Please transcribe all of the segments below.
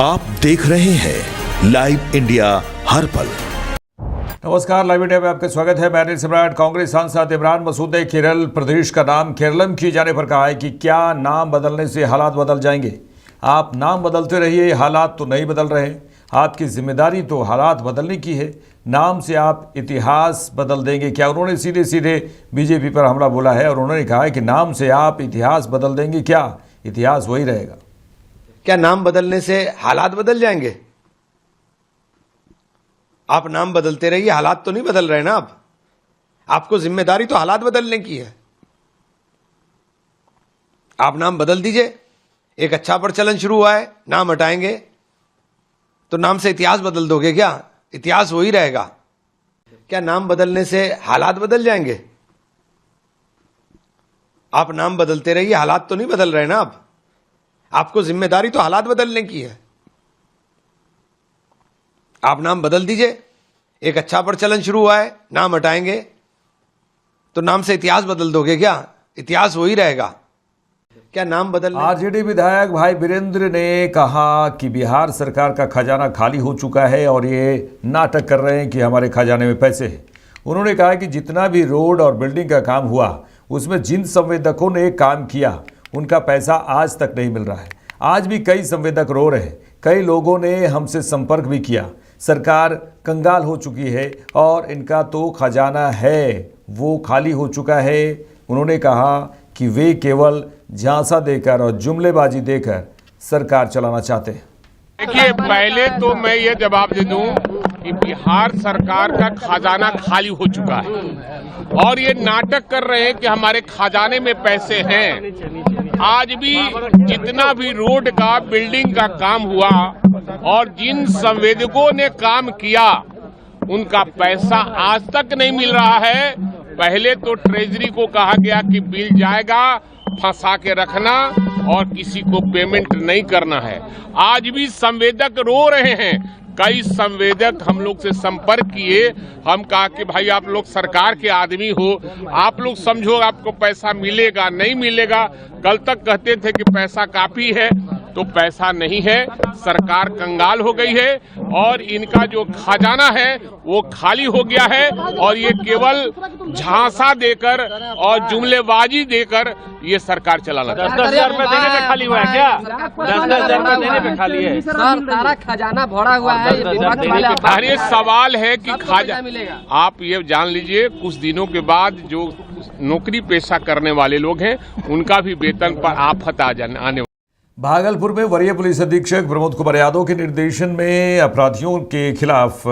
आप देख रहे हैं लाइव इंडिया हर पल। नमस्कार, लाइव इंडिया में आपका स्वागत है। मैं अनिल सम्राट। कांग्रेस सांसद इमरान मसूद ने केरल प्रदेश का नाम केरलम किए जाने पर कहा है कि क्या नाम बदलने से हालात बदल जाएंगे। आप नाम बदलते रहिए, हालात तो नहीं बदल रहे। आपकी जिम्मेदारी तो हालात बदलने की है। नाम से आप इतिहास बदल देंगे क्या? उन्होंने सीधे सीधे बीजेपी पर हमला बोला है और उन्होंने कहा है कि नाम से आप इतिहास बदल देंगे क्या? इतिहास वही रहेगा। क्या नाम बदलने से हालात बदल जाएंगे? आप नाम बदलते रहिए, हालात तो नहीं बदल रहे ना। आपको जिम्मेदारी तो हालात बदलने की है। आप नाम बदल दीजिए। एक अच्छा प्रचलन शुरू हुआ है, नाम हटाएंगे तो नाम से इतिहास बदल दोगे क्या? इतिहास वही रहेगा। क्या नाम बदलने से हालात बदल जाएंगे? आप नाम बदलते रहिए, हालात तो नहीं बदल रहे ना। आपको जिम्मेदारी तो हालात बदलने की है। आप नाम बदल दीजिए। एक अच्छा प्रचलन शुरू हुआ है, नाम हटाएंगे तो नाम से इतिहास बदल दोगे क्या? इतिहास वही रहेगा। क्या नाम बदल? आरजेडी विधायक भाई वीरेंद्र ने कहा कि बिहार सरकार का खजाना खाली हो चुका है और ये नाटक कर रहे हैं कि हमारे खजाने में पैसे हैं। उन्होंने कहा कि जितना भी रोड और बिल्डिंग का काम हुआ उसमें जिन संवेदकों ने काम किया उनका पैसा आज तक नहीं मिल रहा है। आज भी कई संवेदक रो रहे हैं। कई लोगों ने हमसे संपर्क भी किया। सरकार कंगाल हो चुकी है और इनका तो खजाना है वो खाली हो चुका है। उन्होंने कहा कि वे केवल झांसा देकर और जुमलेबाजी देकर सरकार चलाना चाहते हैं। देखिए, पहले तो मैं ये जवाब दे दूं कि बिहार सरकार का खजाना खाली हो चुका है और ये नाटक कर रहे हैं कि हमारे खजाने में पैसे हैं। आज भी जितना भी रोड का बिल्डिंग का काम हुआ और जिन संवेदकों ने काम किया उनका पैसा आज तक नहीं मिल रहा है। पहले तो ट्रेजरी को कहा गया कि बिल जाएगा, फंसा के रखना और किसी को पेमेंट नहीं करना है। आज भी संवेदक रो रहे हैं। कई संवेदक हम लोग से संपर्क किए। हम कहा कि भाई आप लोग सरकार के आदमी हो, आप लोग समझो आपको पैसा मिलेगा नहीं मिलेगा। कल तक कहते थे कि पैसा काफी है, तो पैसा नहीं है। सरकार कंगाल हो गई है और इनका जो खजाना है वो खाली हो गया है और ये केवल झांसा देकर और जुमलेबाजी देकर ये सरकार चलाना चाहती है। 10,000 रुपए देने पे खाली हुआ है क्या? 10,000 रुपए देने पे खाली है। सारा खजाना भरा हुआ है। अरे सवाल है कि आप ये जान लीजिए, कुछ दिनों के बाद जो नौकरी पेशा करने वाले लोग हैं उनका भी वेतन पर आफत आने। भागलपुर में वरीय पुलिस अधीक्षक प्रमोद कुमार यादव के निर्देशन में अपराधियों के खिलाफ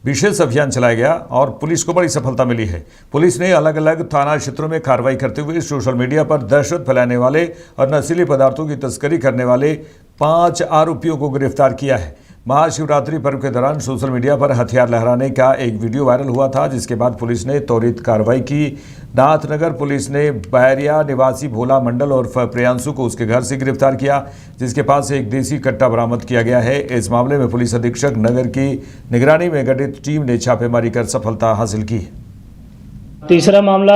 विशेष अभियान चलाया गया और पुलिस को बड़ी सफलता मिली है। पुलिस ने अलग अलग थाना क्षेत्रों में कार्रवाई करते हुए सोशल मीडिया पर दहशत फैलाने वाले और नशीले पदार्थों की तस्करी करने वाले 5 आरोपियों को गिरफ्तार किया है। महाशिवरात्रि पर्व के दौरान सोशल मीडिया पर हथियार लहराने का एक वीडियो वायरल हुआ था, जिसके बाद पुलिस ने त्वरित कार्रवाई की। नाथनगर पुलिस ने बैरिया निवासी भोला मंडल और प्रियांशु को उसके घर से गिरफ्तार किया, जिसके पास से एक देसी कट्टा बरामद किया गया है। इस मामले में पुलिस अधीक्षक नगर की निगरानी में गठित टीम ने छापेमारी कर सफलता हासिल की। तीसरा मामला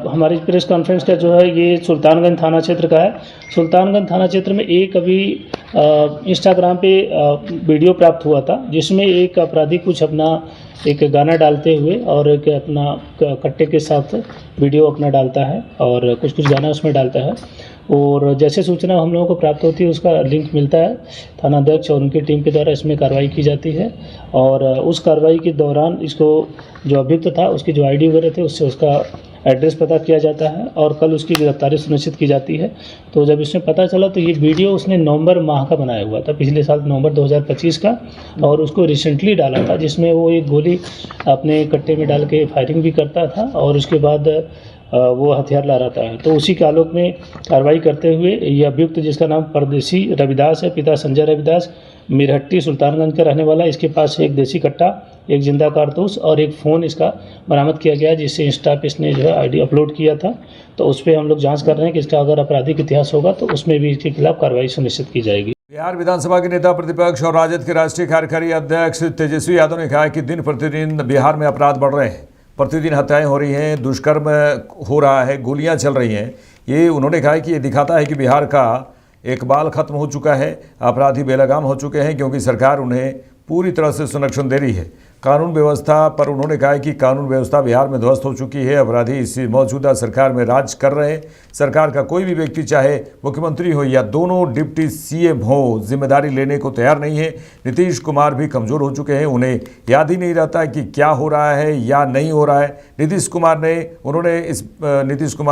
हमारी प्रेस कॉन्फ्रेंस का जो है ये सुल्तानगंज थाना क्षेत्र का है। सुल्तानगंज थाना क्षेत्र में एक अभी इंस्टाग्राम पे वीडियो प्राप्त हुआ था, जिसमें एक अपराधी कुछ अपना एक गाना डालते हुए और एक अपना कट्टे के साथ वीडियो अपना डालता है और कुछ गाना उसमें डालता है। और जैसे सूचना हम लोगों को प्राप्त होती है उसका लिंक मिलता है, थानाध्यक्ष और उनकी टीम के द्वारा इसमें कार्रवाई की जाती है और उस कार्रवाई के दौरान इसको जो अभियुक्त था उसकी जो आईडी वगैरह थे उससे उसका एड्रेस पता किया जाता है और कल उसकी गिरफ्तारी सुनिश्चित की जाती है। तो जब इसमें पता चला तो ये वीडियो उसने नवंबर माह का बनाया हुआ था, पिछले साल नवंबर 2025 का, और उसको रिसेंटली डाला था, जिसमें वो एक गोली अपने कट्टे में डाल के फायरिंग भी करता था और उसके बाद वो हथियार ला रहा था। तो उसी के आलोक में कार्रवाई करते हुए ये अभियुक्त, जिसका नाम परदेसी रविदास है, पिता संजय रविदास, मिरहट्टी सुल्तानगंज का रहने वाला, इसके पास से एक देसी कट्टा, एक जिंदा कारतूस और एक फ़ोन इसका बरामद किया गया, जिससे इंस्टा पे इसने जो है आईडी अपलोड किया था। तो उस पर हम लोग जांच कर रहे हैं कि इसका अगर आपराधिक इतिहास होगा तो उसमें भी इसके खिलाफ कार्रवाई सुनिश्चित की जाएगी। बिहार विधानसभा के नेता प्रतिपक्ष और राजद के राष्ट्रीय कार्यकारी अध्यक्ष तेजस्वी यादव ने कहा कि दिन प्रतिदिन बिहार में अपराध बढ़ रहे हैं। प्रतिदिन हत्याएं हो रही हैं, दुष्कर्म हो रहा है, गोलियां चल रही हैं। ये उन्होंने कहा कि ये दिखाता है कि बिहार का इकबाल खत्म हो चुका है, अपराधी बेलगाम हो चुके हैं क्योंकि सरकार उन्हें पूरी तरह से संरक्षण दे रही है। कानून व्यवस्था पर उन्होंने कहा कि कानून व्यवस्था बिहार में ध्वस्त हो चुकी है, अपराधी इस मौजूदा सरकार में राज कर रहे हैं। सरकार का कोई भी व्यक्ति चाहे मुख्यमंत्री हो या दोनों डिप्टी सीएम हो, जिम्मेदारी लेने को तैयार नहीं है। नीतीश कुमार भी कमज़ोर हो चुके हैं, उन्हें याद ही नहीं रहता कि क्या हो रहा है या नहीं हो रहा है। नीतीश कुमार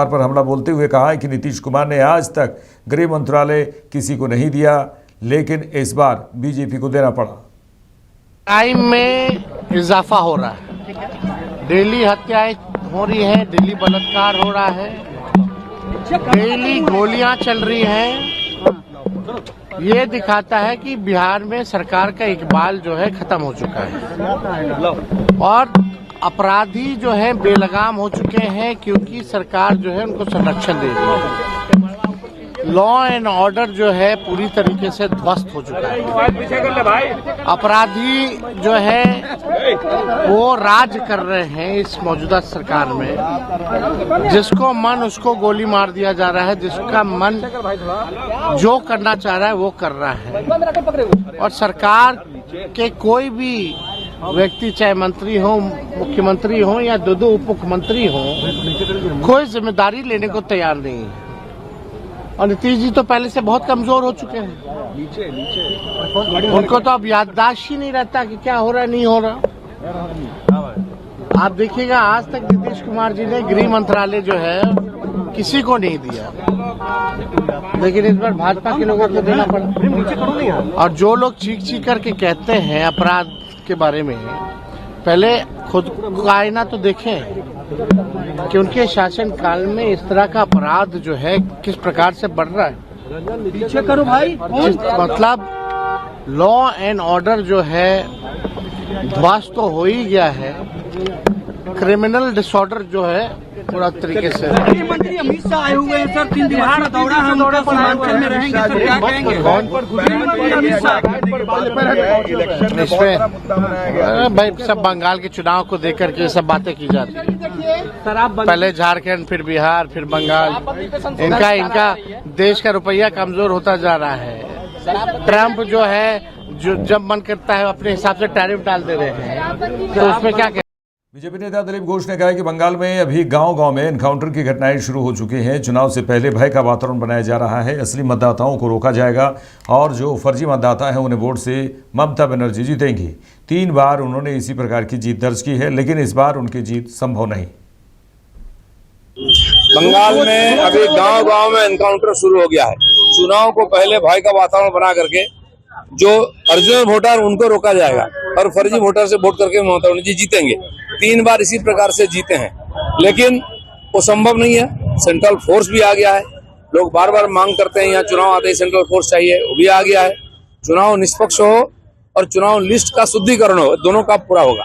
पर हमला बोलते हुए कहा है कि नीतीश कुमार ने आज तक गृह मंत्रालय किसी को नहीं दिया, लेकिन इस बार बीजेपी को देना पड़ा। क्राइम में इजाफा हो रहा है, डेली हत्याएं हो रही हैं, डेली बलात्कार हो रहा है, डेली गोलियां चल रही हैं। ये दिखाता है कि बिहार में सरकार का इकबाल जो है खत्म हो चुका है और अपराधी जो है बेलगाम हो चुके हैं क्योंकि सरकार जो है उनको संरक्षण दे रही है। लॉ एंड ऑर्डर जो है पूरी तरीके से ध्वस्त हो चुका है। अपराधी जो है वो राज कर रहे हैं इस मौजूदा सरकार में। जिसको मन उसको गोली मार दिया जा रहा है, जिसका मन जो करना चाह रहा है वो कर रहा है। और सरकार के कोई भी व्यक्ति, चाहे मंत्री हो, मुख्यमंत्री हो या दो उप मुख्यमंत्री हो, कोई जिम्मेदारी लेने को तैयार नहीं है। और नीतीश जी तो पहले से बहुत कमजोर हो चुके हैं, उनको तो अब याददाश्त ही नहीं रहता कि क्या हो रहा है नहीं हो रहा। आप देखिएगा आज तक नीतीश कुमार जी ने गृह मंत्रालय जो है किसी को नहीं दिया, लेकिन इस बार भाजपा के लोगों को देना पड़ा। और जो लोग चीख करके कहते हैं अपराध के बारे में, पहले खुद का आईना तो देखें कि उनके शासन काल में इस तरह का अपराध जो है किस प्रकार से बढ़ रहा है। पीछे करो भाई। मतलब लॉ एंड ऑर्डर जो है ध्वस्त तो हो ही गया है, क्रिमिनल डिसऑर्डर जो है पूरा तरीके से। मंत्री अमित शाह आए हुए हैं सर, 3 दिन का दौरा है उनका, सीमांचल में रहेंगे सर, क्या कहेंगे? इसमें भाई सब बंगाल के चुनाव को देकर के सब बातें की जाती है। पहले झारखंड, फिर बिहार, फिर बंगाल। इनका देश का रुपया कमजोर होता जा रहा है। ट्रम्प जो है जो जब मन करता है अपने हिसाब से टैरिफ डाल दे रहे हैं, तो उसमें क्या बीजेपी नेता दिलीप घोष ने कहा कि बंगाल में अभी गांव-गांव में एनकाउंटर की घटनाएं शुरू हो चुकी हैं। चुनाव से पहले भय का वातावरण बनाया जा रहा है। असली मतदाताओं को रोका जाएगा और जो फर्जी मतदाता हैं उन्हें वोट से ममता बनर्जी जीतेंगी। 3 बार उन्होंने इसी प्रकार की जीत दर्ज की है, लेकिन इस बार उनकी जीत संभव नहीं। बंगाल में अभी गांव-गांव में एनकाउंटर शुरू हो गया है। चुनाव को पहले भय का वातावरण बना करके जो ओरिजिनल वोटर उनको रोका जाएगा और फर्जी वोटर से वोट करके ममता बनर्जी जीतेंगे। 3 बार इसी प्रकार से जीते हैं, लेकिन वो संभव नहीं है। सेंट्रल फोर्स भी आ गया है। लोग बार बार मांग करते हैं, यहाँ चुनाव आते ही सेंट्रल फोर्स चाहिए, वो भी आ गया है। चुनाव निष्पक्ष हो और चुनाव लिस्ट का शुद्धिकरण हो, दोनों का पूरा होगा।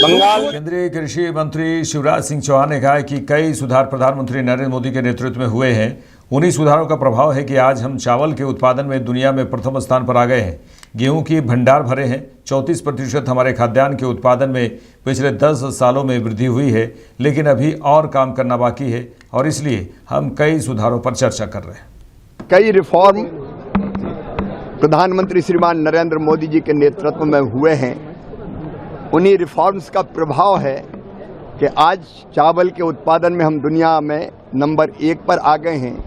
बंगाल केंद्रीय कृषि मंत्री शिवराज सिंह चौहान ने कहा है कि कई सुधार प्रधानमंत्री नरेंद्र मोदी के नेतृत्व में हुए हैं। उन्हीं सुधारों का प्रभाव है कि आज हम चावल के उत्पादन में दुनिया में प्रथम स्थान पर आ गए हैं। गेहूं की भंडार भरे हैं। 34% हमारे खाद्यान्न के उत्पादन में पिछले 10 सालों में वृद्धि हुई है, लेकिन अभी और काम करना बाकी है और इसलिए हम कई सुधारों पर चर्चा कर रहे हैं। कई रिफॉर्म प्रधानमंत्री श्रीमान नरेंद्र मोदी जी के नेतृत्व में हुए हैं। उन्हीं रिफॉर्म्स का प्रभाव है कि आज चावल के उत्पादन में हम दुनिया में नंबर 1 पर आ गए हैं।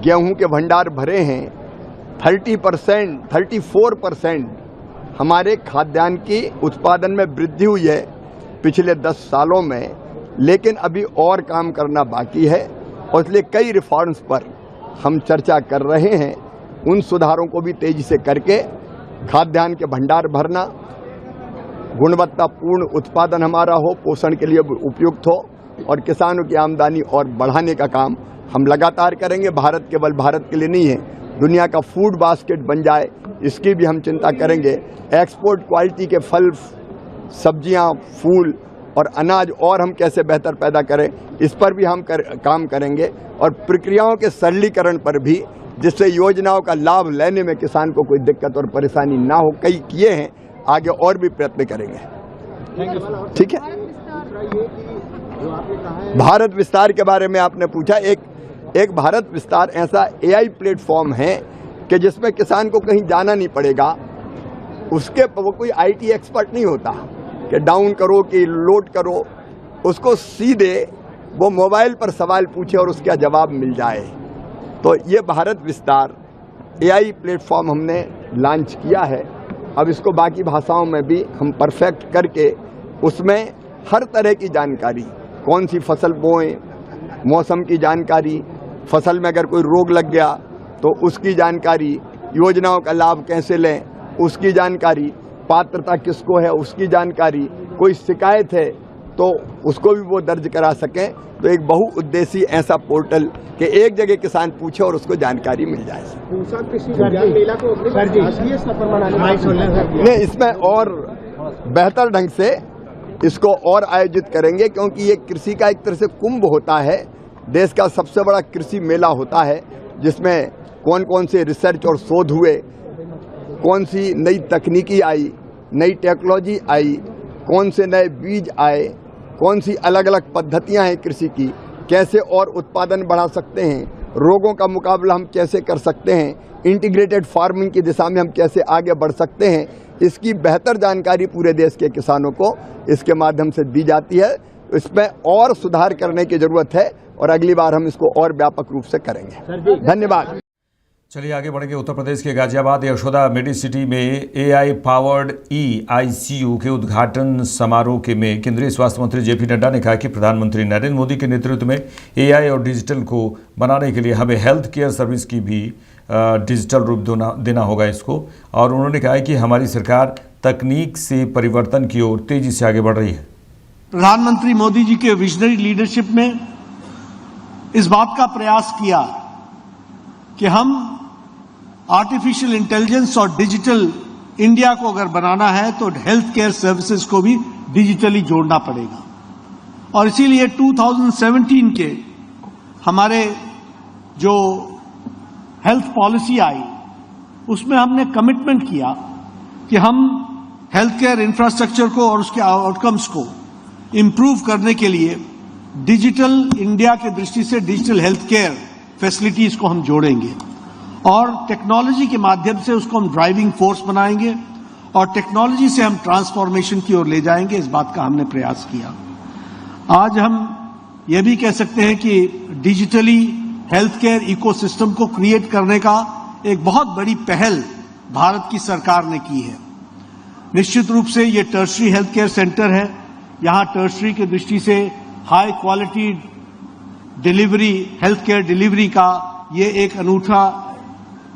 गेहूं के भंडार भरे हैं। 34% हमारे खाद्यान्न की उत्पादन में वृद्धि हुई है पिछले 10 सालों में, लेकिन अभी और काम करना बाकी है और इसलिए कई रिफॉर्म्स पर हम चर्चा कर रहे हैं। उन सुधारों को भी तेजी से करके खाद्यान्न के भंडार भरना, गुणवत्तापूर्ण उत्पादन हमारा हो, पोषण के लिए उपयुक्त हो और किसानों की आमदनी और बढ़ाने का काम हम लगातार करेंगे। भारत केवल भारत के लिए नहीं है, दुनिया का फूड बास्केट बन जाए, इसकी भी हम चिंता करेंगे। एक्सपोर्ट क्वालिटी के फल, सब्जियां, फूल और अनाज और हम कैसे बेहतर पैदा करें, इस पर भी हम काम करेंगे। और प्रक्रियाओं के सरलीकरण पर भी, जिससे योजनाओं का लाभ लेने में किसान को कोई दिक्कत और परेशानी ना हो, कई किए हैं, आगे और भी प्रयत्न करेंगे। ठीक है। भारत विस्तार के बारे में आपने पूछा। एक एक भारत विस्तार ऐसा AI प्लेटफॉर्म है कि जिसमें किसान को कहीं जाना नहीं पड़ेगा। उसके वो कोई IT एक्सपर्ट नहीं होता कि डाउन करो कि लोड करो, उसको सीधे वो मोबाइल पर सवाल पूछे और उसका जवाब मिल जाए। तो ये भारत विस्तार AI प्लेटफॉर्म हमने लॉन्च किया है। अब इसको बाकी भाषाओं में भी हम परफेक्ट करके उसमें हर तरह की जानकारी, कौन सी फसल बोएं, मौसम की जानकारी, फसल में अगर कोई रोग लग गया तो उसकी जानकारी, योजनाओं का लाभ कैसे लें उसकी जानकारी, पात्रता किसको है उसकी जानकारी, कोई शिकायत है तो उसको भी वो दर्ज करा सकें। तो एक बहुउद्देशीय ऐसा पोर्टल कि एक जगह किसान पूछे और उसको जानकारी मिल जाए। नहीं, इसमें और बेहतर ढंग से इसको और आयोजित करेंगे, क्योंकि ये कृषि का एक तरह से कुंभ होता है। देश का सबसे बड़ा कृषि मेला होता है जिसमें कौन कौन से रिसर्च और शोध हुए, कौन सी नई तकनीकी आई, नई टेक्नोलॉजी आई, कौन से नए बीज आए, कौन सी अलग अलग पद्धतियां हैं कृषि की, कैसे और उत्पादन बढ़ा सकते हैं, रोगों का मुकाबला हम कैसे कर सकते हैं, इंटीग्रेटेड फार्मिंग की दिशा में हम कैसे आगे बढ़ सकते हैं, इसकी बेहतर जानकारी पूरे देश के किसानों को इसके माध्यम से दी जाती है। इसमें और सुधार करने की जरूरत है और अगली बार हम इसको और व्यापक रूप से करेंगे। धन्यवाद। चलिए आगे बढ़ेंगे। उत्तर प्रदेश के गाजियाबाद यशोदा मेडिसिटी में AI पावर्ड ICU के उद्घाटन समारोह में केंद्रीय स्वास्थ्य मंत्री JP नड्डा ने कहा कि प्रधानमंत्री नरेंद्र मोदी के नेतृत्व में AI और डिजिटल को बनाने के लिए हमें हेल्थ केयर सर्विस की भी डिजिटल रूप देना होगा इसको। और उन्होंने कहा कि हमारी सरकार तकनीक से परिवर्तन की ओर तेजी से आगे बढ़ रही है। प्रधानमंत्री मोदी जी के विजनरी लीडरशिप में इस बात का प्रयास किया कि हम आर्टिफिशियल इंटेलिजेंस और डिजिटल इंडिया को अगर बनाना है तो हेल्थ केयर सर्विसेज को भी डिजिटली जोड़ना पड़ेगा। और इसीलिए 2017 के हमारे जो हेल्थ पॉलिसी आई उसमें हमने कमिटमेंट किया कि हम हेल्थ केयर इंफ्रास्ट्रक्चर को और उसके आउटकम्स को इंप्रूव करने के लिए डिजिटल इंडिया की दृष्टि से डिजिटल हेल्थ केयर फैसिलिटीज को हम जोड़ेंगे और टेक्नोलॉजी के माध्यम से उसको हम ड्राइविंग फोर्स बनाएंगे और टेक्नोलॉजी से हम ट्रांसफॉर्मेशन की ओर ले जाएंगे। इस बात का हमने प्रयास किया। आज हम ये भी कह सकते हैं कि डिजिटली हेल्थ केयर इकोसिस्टम को क्रिएट करने का एक बहुत बड़ी पहल भारत की सरकार ने की है। निश्चित रूप से ये टर्शरी हेल्थ केयर सेंटर है। यहाँ टर्शरी की दृष्टि से high quality delivery, health care delivery का ये एक अनूठा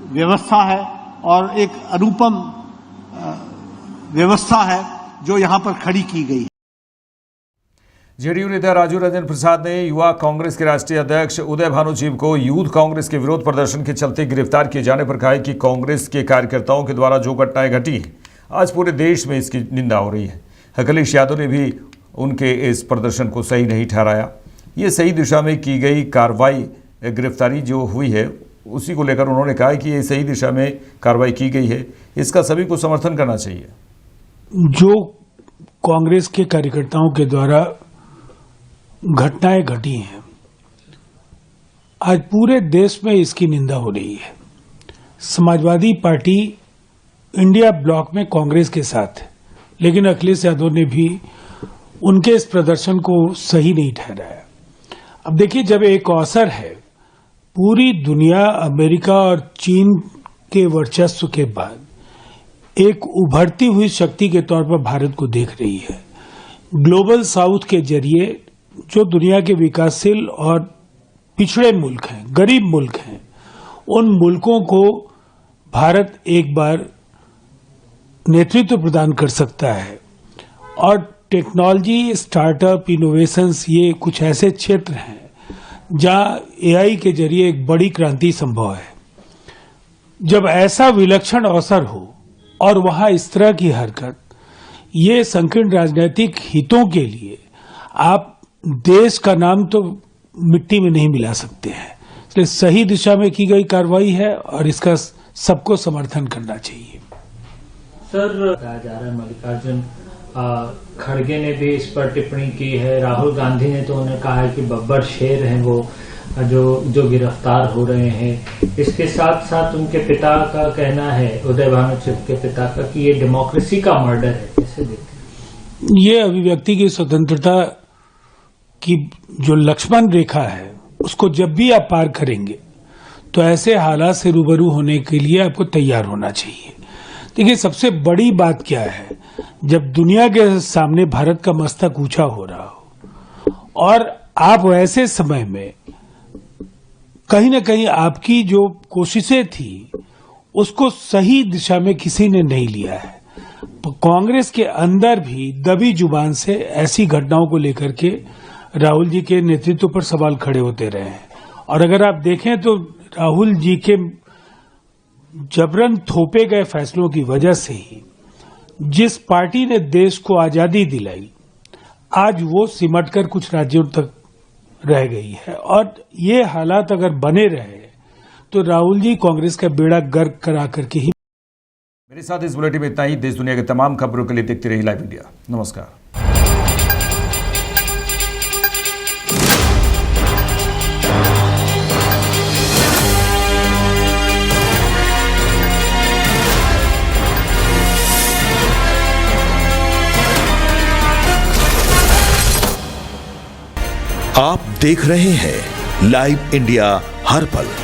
व्यवस्था है और एक अनुपम व्यवस्था है जो यहाँ पर खड़ी की गई है। जेडीयू नेता राजू रंजन प्रसाद ने युवा कांग्रेस के राष्ट्रीय अध्यक्ष उदय भानुजीव को यूथ कांग्रेस के विरोध प्रदर्शन के चलते गिरफ्तार किए जाने पर कहा है कि कांग्रेस के कार्यकर्ताओं के द्वारा जो घटनाएं घटी हैं आज पूरे देश में इसकी निंदा हो रही है। अखिलेश यादव ने भी उनके इस प्रदर्शन को सही नहीं ठहराया। ये सही दिशा में की गई कार्रवाई, गिरफ्तारी जो हुई है उसी को लेकर उन्होंने कहा कि ये सही दिशा में कार्रवाई की गई है, इसका सभी को समर्थन करना चाहिए। जो कांग्रेस के कार्यकर्ताओं के द्वारा घटनाएं घटी हैं आज पूरे देश में इसकी निंदा हो रही है। समाजवादी पार्टी इंडिया ब्लॉक में कांग्रेस के साथ है, लेकिन अखिलेश यादव ने भी उनके इस प्रदर्शन को सही नहीं ठहराया। अब देखिए, जब एक अवसर है, पूरी दुनिया अमेरिका और चीन के वर्चस्व के बाद एक उभरती हुई शक्ति के तौर पर भारत को देख रही है। ग्लोबल साउथ के जरिए जो दुनिया के विकासशील और पिछड़े मुल्क हैं, गरीब मुल्क हैं, उन मुल्कों को भारत एक बार नेतृत्व प्रदान कर सकता है। और टेक्नोलॉजी, स्टार्टअप, इनोवेशंस, ये कुछ ऐसे क्षेत्र हैं जहां AI के जरिए एक बड़ी क्रांति संभव है। जब ऐसा विलक्षण अवसर हो और वहां इस तरह की हरकत, ये संकीर्ण राजनीतिक हितों के लिए आप देश का नाम तो मिट्टी में नहीं मिला सकते हैं। इसलिए सही दिशा में की गई कार्रवाई है और इसका सबको समर्थन करना चाहिए। सर, कहा जा रहा है मल्लिकार्जुन खड़गे ने भी इस पर टिप्पणी की है, राहुल गांधी ने तो उन्हें कहा है कि बब्बर शेर हैं वो। जो गिरफ्तार हो रहे हैं, इसके साथ साथ उनके पिता का कहना है, उदय भानु चिब के पिता का, कि ये डेमोक्रेसी का मर्डर है। कैसे देखते हैं? ये अभिव्यक्ति की स्वतंत्रता की जो लक्ष्मण रेखा है उसको जब भी आप पार करेंगे तो ऐसे हालात से रूबरू होने के लिए आपको तैयार होना चाहिए। देखिए, सबसे बड़ी बात क्या है, जब दुनिया के सामने भारत का मस्तक ऊंचा हो रहा हो और आप ऐसे समय में कहीं ना कहीं आपकी जो कोशिशें थी उसको सही दिशा में किसी ने नहीं लिया है। कांग्रेस के अंदर भी दबी जुबान से ऐसी घटनाओं को लेकर के राहुल जी के नेतृत्व पर सवाल खड़े होते रहे हैं। और अगर आप देखें तो राहुल जी के जबरन थोपे गए फैसलों की वजह से ही जिस पार्टी ने देश को आजादी दिलाई, आज वो सिमटकर कुछ राज्यों तक रह गई है। और ये हालात अगर बने रहे तो राहुल जी कांग्रेस का बेड़ा गर्क करा करके ही। मेरे साथ इस बुलेटिन में इतना ही। देश दुनिया के तमाम खबरों के लिए देखते रहिए लाइव इंडिया। नमस्कार। आप देख रहे हैं लाइव इंडिया हर पल।